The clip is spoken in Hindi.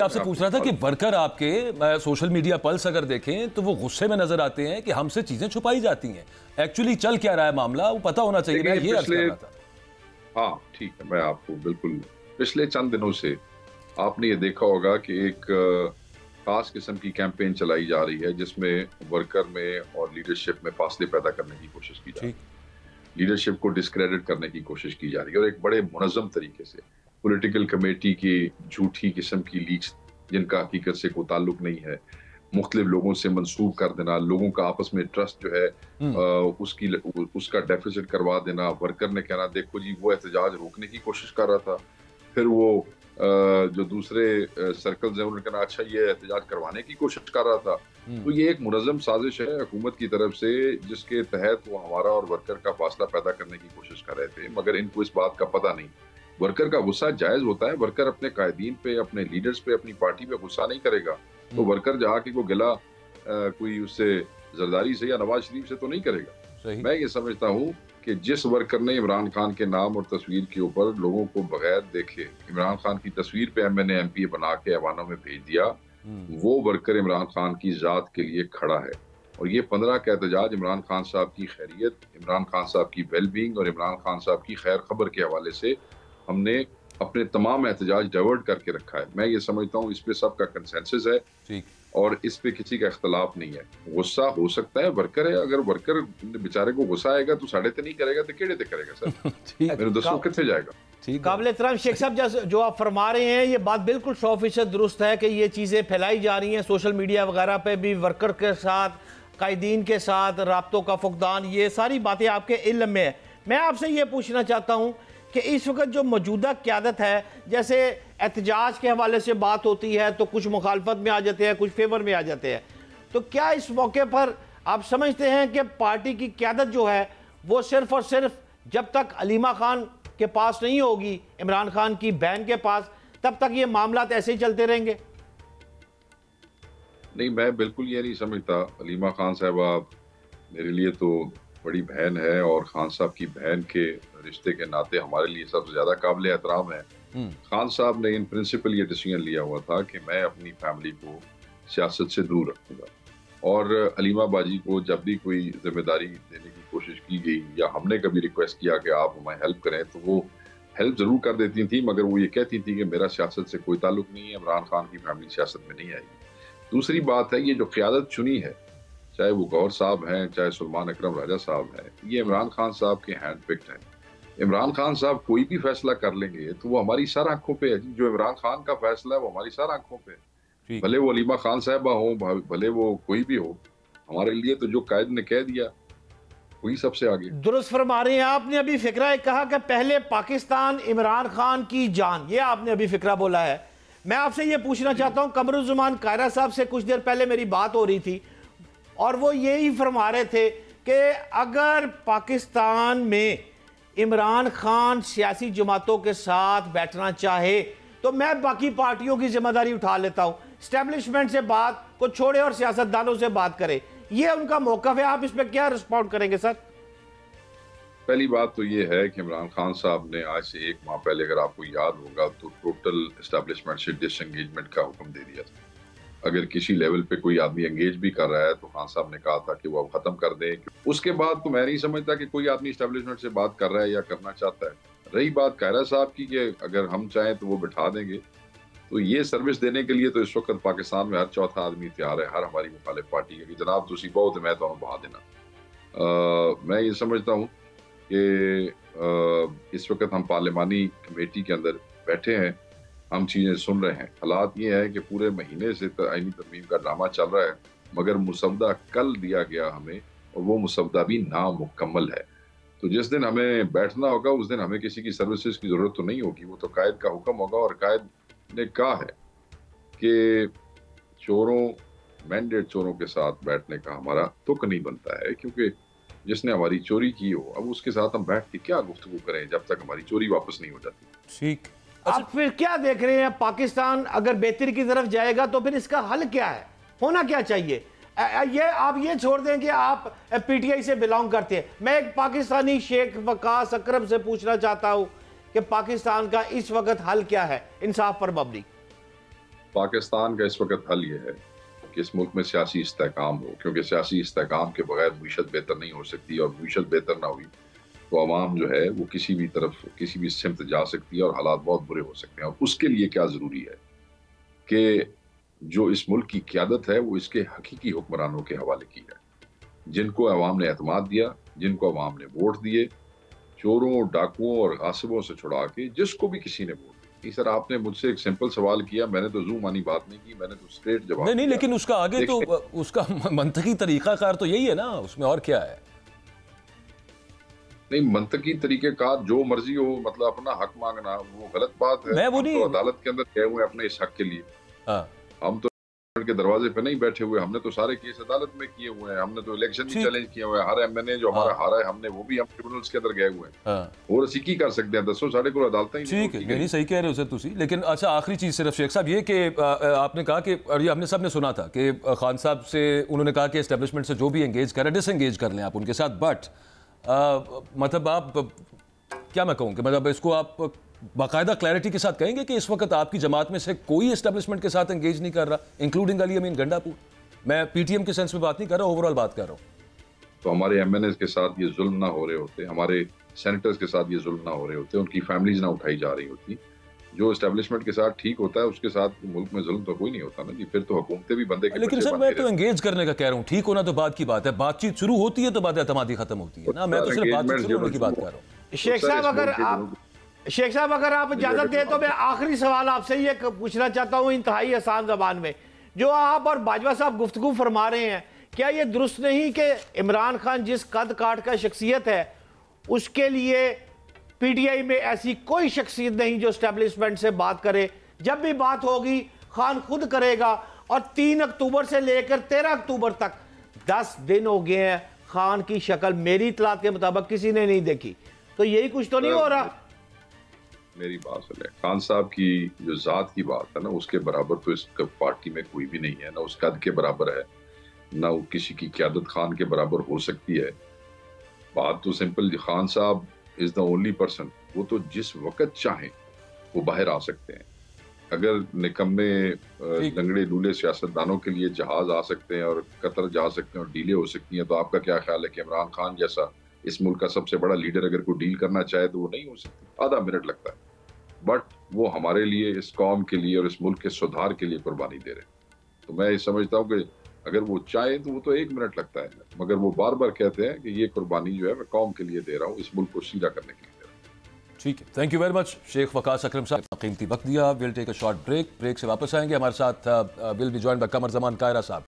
आपसे पूछ रहा था कि वर्कर आपके सोशल मीडिया पल्स अगर देखें तो वो गुस्से में नजर आते हैं कि हमसे चीजें छुपाई जाती हैं। एक्चुअली चल क्या रहा है मामला वो पता होना चाहिए। मैं ये अर्ज कर रहा था। हाँ ठीक है, मैं आपको बिल्कुल पिछले चंद दिनों से आपने ये देखा होगा कि एक खास किस्म की कैंपेन चलाई जा रही है जिसमें वर्कर में और लीडरशिप में फासले पैदा करने की कोशिश की जा रही है, लीडरशिप को डिस्क्रेडिट करने की कोशिश की जा रही है और एक बड़े मुनज़्ज़म तरीके से पॉलिटिकल कमेटी की झूठी किस्म की लीक्स जिनका हकीकत से कोई ताल्लुक नहीं है, मुख्तलिफ लोगों से मंसूब कर देना, लोगों का आपस में ट्रस्ट जो है उसका डेफिसिट करवा देना। वर्कर ने कहना देखो जी वो एहतजाज रोकने की कोशिश कर रहा था, फिर वो जो दूसरे सर्कल्स हैं उन्होंने कहना अच्छा ये एहतजाज करवाने की कोशिश कर रहा था। तो ये एक मुनज़्ज़म साजिश है हुकूमत की तरफ से जिसके तहत वो हमारा और वर्कर का फासला पैदा करने की कोशिश कर रहे थे, मगर इनको इस बात का पता नहीं। वर्कर का गुस्सा जायज होता है, वर्कर अपने कायदीन पे, अपने लीडर्स पे, अपनी पार्टी पे गुस्सा नहीं करेगा। तो वर्कर जहाँ की वो गिला कोई उससे जरदारी से या नवाज शरीफ से तो नहीं करेगा। मैं ये समझता हूँ कि जिस वर्कर ने इमरान खान के नाम और तस्वीर के ऊपर लोगों को बगैर देखे इमरान खान की तस्वीर पे MNA MP बना के ऐवानों में भेज दिया, वो वर्कर इमरान खान की जात के लिए खड़ा है। और ये 15 का एहतजाज इमरान खान साहब की खैरियत, इमरान खान साहब की वेलबींग और इमरान खान साहब की खैर खबर के हवाले से हमने अपने तमाम एहतजाज डाइवर्ट करके रखा है। मैं ये समझता हूँ इस पे सबका कंसेंसस है और इस पे किसी का इख्तलाफ नहीं है। गुस्सा हो सकता है, वर्कर है, अगर वर्कर बेचारे को गुस्सा आएगा तो साढ़े ते नहीं करेगा तो केड़े ते करेगा सर मेरे दोस्तों कितने जाएगा। काबिल एहतराम शेख साहब जो आप फरमा रहे हैं ये बात बिल्कुल 100% दुरुस्त है कि ये चीज़ें फैलाई जा रही हैं सोशल मीडिया वगैरह पे भी, वर्कर के साथ, कायदीन के साथ राब्तों का फुकदान, ये सारी बातें आपके इल्म में है। मैं आपसे ये पूछना चाहता हूँ कि इस वक्त जो मौजूदा क़यादत है, जैसे एहतजाज के हवाले से बात होती है तो कुछ मुखालफत में आ जाते हैं, कुछ फेवर में आ जाते हैं, तो क्या इस मौके पर आप समझते हैं कि पार्टी की क़यादत जो है वो सिर्फ और सिर्फ जब तक अलीमा खान के पास नहीं होगी, इमरान खान की बहन के पास, तब तक ये मामला ऐसे ही चलते रहेंगे? नहीं, मैं बिल्कुल ये नहीं समझता। अलीमा खान साहबा मेरे लिए तो बड़ी बहन है और खान साहब की बहन के रिश्ते के नाते हमारे लिए सबसे ज्यादा काबिल एहतराम है। खान साहब ने इन प्रिंसिपल ये डिसीजन लिया हुआ था कि मैं अपनी फैमिली को सियासत से दूर रखूंगा और अलीमा बाजी को जब भी कोई जिम्मेदारी देने की कोशिश की गई या हमने कभी रिक्वेस्ट किया कि आप हमें हेल्प करें तो वो हेल्प जरूर कर देती थी, मगर वो ये कहती थी कि मेरा सियासत से कोई ताल्लुक नहीं है, इमरान खान की फैमिली सियासत में नहीं आएगी। दूसरी बात है, ये जो क़यादत चुनी है, चाहे वो गौहर साहब हैं, चाहे सुलेमान अकरम राजा साहब हैं, ये इमरान खान साहब के हैंड पिक्ड हैं। इमरान खान साहब कोई भी फैसला कर लेंगे तो वो हमारी सर आंखों पे है। जो इमरान खान का फैसला है वो हमारी सर आंखों पे है, भले वो अलीमा खान साहबा हो, भले वो कोई भी हो, हमारे लिए तो जो कायद ने कह दिया वही सबसे आगे। दुरुस्त फरमा रहे हैं। आपने अभी फिक्रा कहा कि पहले पाकिस्तान इमरान खान की जान, ये आपने अभी फिक्रा बोला है। मैं आपसे ये पूछना चाहता हूँ, कमरुज़्ज़मान कायरा साहब से कुछ देर पहले मेरी बात हो रही थी और वो यही फरमा रहे थे कि अगर पाकिस्तान में इमरान खान सियासी जमातों के साथ बैठना चाहे तो मैं बाकी पार्टियों की जिम्मेदारी उठा लेता हूँ, एस्टेब्लिशमेंट से बात को छोड़े और सियासतदानों से बात करे। ये उनका मौक़िफ़ है, आप इस पर क्या रिस्पॉन्ड करेंगे सर? पहली बात तो ये है कि इमरान खान साहब ने आज से 1 माह पहले, अगर आपको याद होगा, तो टोटल एस्टेब्लिशमेंट से डिसएंगेजमेंट का हुक्म दे दिया था। अगर किसी लेवल पे कोई आदमी एंगेज भी कर रहा है तो खान साहब ने कहा था कि वो अब खत्म कर दें। उसके बाद तो मैं नहीं समझता कि कोई आदमी एस्टेब्लिशमेंट से बात कर रहा है या करना चाहता है। रही बात कायरा साहब की कि अगर हम चाहें तो वो बिठा देंगे, तो ये सर्विस देने के लिए तो इस वक्त पाकिस्तान में हर चौथा आदमी तैयार है, हर हमारी मुखालिफ पार्टी है कि जनाब तुसी बहुत मैं तो बहा देना। मैं ये समझता हूँ कि इस वक्त हम पार्लिमानी कमेटी के अंदर बैठे हैं, हम चीज़ें सुन रहे हैं। हालात ये है कि पूरे महीने से आईनी तरमीम का ड्रामा चल रहा है, मगर मुसवदा कल दिया गया हमें और वो मुसवदा भी नामुकम्मल है। तो जिस दिन हमें बैठना होगा उस दिन हमें किसी की सर्विसेज की ज़रूरत तो नहीं होगी, वो तो कायद का हुक्म होगा। और कायद ने कहा है कि चोरों, मैंडेट चोरों के साथ बैठने का हमारा तुक नहीं बनता है, क्योंकि जिसने हमारी चोरी की हो अब उसके साथ हम बैठ के क्या गुफ्तगू करें जब तक हमारी चोरी वापस नहीं हो जाती। ठीक, आप फिर क्या देख रहे हैं? पाकिस्तान अगर बेहतरी की तरफ जाएगा तो फिर इसका हल क्या है, होना क्या चाहिए? ये आप ये छोड़ दें कि आप PTI से बिलोंग करते हैं। मैं एक पाकिस्तानी शेख वकास अकरम से पूछना चाहता हूं कि पाकिस्तान का इस वक्त हल क्या है इंसाफ पर मबनी? पाकिस्तान का इस वक्त हल ये है कि इस मुल्क में सियासी इस्तेहकाम हो, क्योंकि सियासी इस्तेहकाम के बगैर मईशत बेहतर नहीं हो सकती, और मईशत बेहतर ना हुई तो आवाम जो है वो किसी भी तरफ, किसी भी सिमत जा सकती है और हालात बहुत बुरे हो सकते हैं। और उसके लिए क्या ज़रूरी है कि जो इस मुल्क की क़यादत है वो इसके हकीकी हुक्मरानों के हवाले की है, जिनको अवाम ने एतमाद दिया, जिनको अवाम ने वोट दिए, चोरों, डाकुओं और गासिबों से छुड़ा के जिसको भी किसी ने वोट दिया। सर, आपने मुझसे एक सिंपल सवाल किया, मैंने तो जूम मानी बात नहीं की, मैंने तो स्ट्रेट जवाब नहीं, दिया। लेकिन उसका आगे तो उसका मंतकी तरीकाकार तो यही है ना, उसमें और क्या है? नहीं, मंतकी तरीकेकार जो मर्जी हो, मतलब अपना हक मांगना वो गलत बात है। मैं वो हम नहीं, तो अदालत के अंदर गए हुए अपने इस हक के लिए। हाँ, हम तो के दरवाजे पे नहीं बैठे हुए, हमने तो सारे केस अदालत में किए हुए हैं, हमने तो इलेक्शन भी चैलेंज किए हुए हैं। हर एमएनए जो हमारा हारा है, हमने वो भी हम ट्रिब्यूनल्स के अंदर गए हुए हैं। हाँ, और ਅਸੀਂ ਕੀ कर सकते हैं, दसो साढ़े को अदालत ही ठीक है, नहीं सही कह रहे हो सर तुसी। लेकिन अच्छा, आखिरी चीज़ सिर्फ शेख साहब ये कि आपने कहा कि, और ये हमने सब ने सुना था कि खान साहब से उन्होंने कहा कि एस्टेब्लिशमेंट से जो भी एंगेज करें डिसएंगेज कर लें आप उनके साथ, बट मतलब आप क्या मैं कहूँ कि मतलब इसको आप बाकायदा क्लैरिटी के साथ कहेंगे कि इस वक्त आपकी जमात में से कोई एस्टेब्लिशमेंट के साथ एंगेज नहीं कर रहा, इंक्लूडिंग अली अमीन गंडापुर? मैं पीटीएम के सेंस में बात नहीं कर रहा, ओवरऑल बात कर रहा हूँ। तो हमारे एमएनए के साथ ये जुल्म ना हो रहे होते, हमारे सेनेटर्स के साथ ये जुल्म ना हो रहे होते, उनकी फैमिलीज ना उठाई जा रही होती। जो एस्टेब्लिशमेंट के साथ ठीक होता है उसके साथ मुल्क में जुल्म तो कोई नहीं होता ना जी, फिर तो हुकूमतें भी बंदे के। लेकिन सर मैं तो एंगेज करने का कह रहा हूँ, ठीक होना तो बात की बात है, बातचीत शुरू होती है तो बात एतमादी खत्म होती है ना, मैं तो सिर्फ बातचीत शुरू होने की बात कर रहा हूँ। शेख साहब अगर आप इजाजत दें तो मैं आखिरी सवाल आपसे ये पूछना चाहता हूँ इंतहाई आसान जबान में, जो आप और बाजवा साहब गुफ्तगू फरमा रहे हैं, क्या ये दुरुस्त नहीं कि इमरान खान जिस कद काट का शख्सियत है उसके लिए पीटीआई में ऐसी कोई शख्सियत नहीं जो एस्टेब्लिशमेंट से बात करे? जब भी बात होगी खान खुद करेगा, और 3 अक्टूबर से लेकर 13 अक्टूबर तक 10 दिन हो गए हैं, खान की शक्ल मेरी इतलात के मुताबिक किसी ने नहीं देखी, तो यही कुछ तो नहीं हो रहा? मेरी बात सुन, खान साहब की जो जात की बात है ना, उसके बराबर तो इस पार्टी में कोई भी नहीं है, ना उस कद के बराबर है, ना वो किसी की क़यादत खान के बराबर हो सकती है। बात तो सिंपल, खान साहब इज द ओनली पर्सन, वो तो जिस वक्त चाहें वो बाहर आ सकते हैं। अगर निकम्मे लंगड़े लूले सियासतदानों के लिए जहाज आ सकते हैं और कतर जा सकते हैं और डीले हो सकती हैं, तो आपका क्या ख्याल है कि इमरान खान जैसा इस मुल्क का सबसे बड़ा लीडर अगर कोई डील करना चाहे तो वो नहीं हो सकती? आधा मिनट लगता है, बट वो हमारे लिए, इस कौम के लिए और इस मुल्क के सुधार के लिए कुर्बानी दे रहे हैं। तो मैं ये समझता हूँ कि अगर वो चाहे तो वो तो 1 मिनट लगता है, मगर वो बार बार कहते हैं कि ये कुर्बानी जो है मैं कौम के लिए दे रहा हूँ, इस मुल्क को सीधा करने के लिए दे रहा हूँ। ठीक है, thank you very much Shaikh Waqas Akram sahab, कीमती वक्त दिया। Will take a short break से वापस आएंगे। हमारे साथ will be joined by Qamar Zaman Kaira साहब।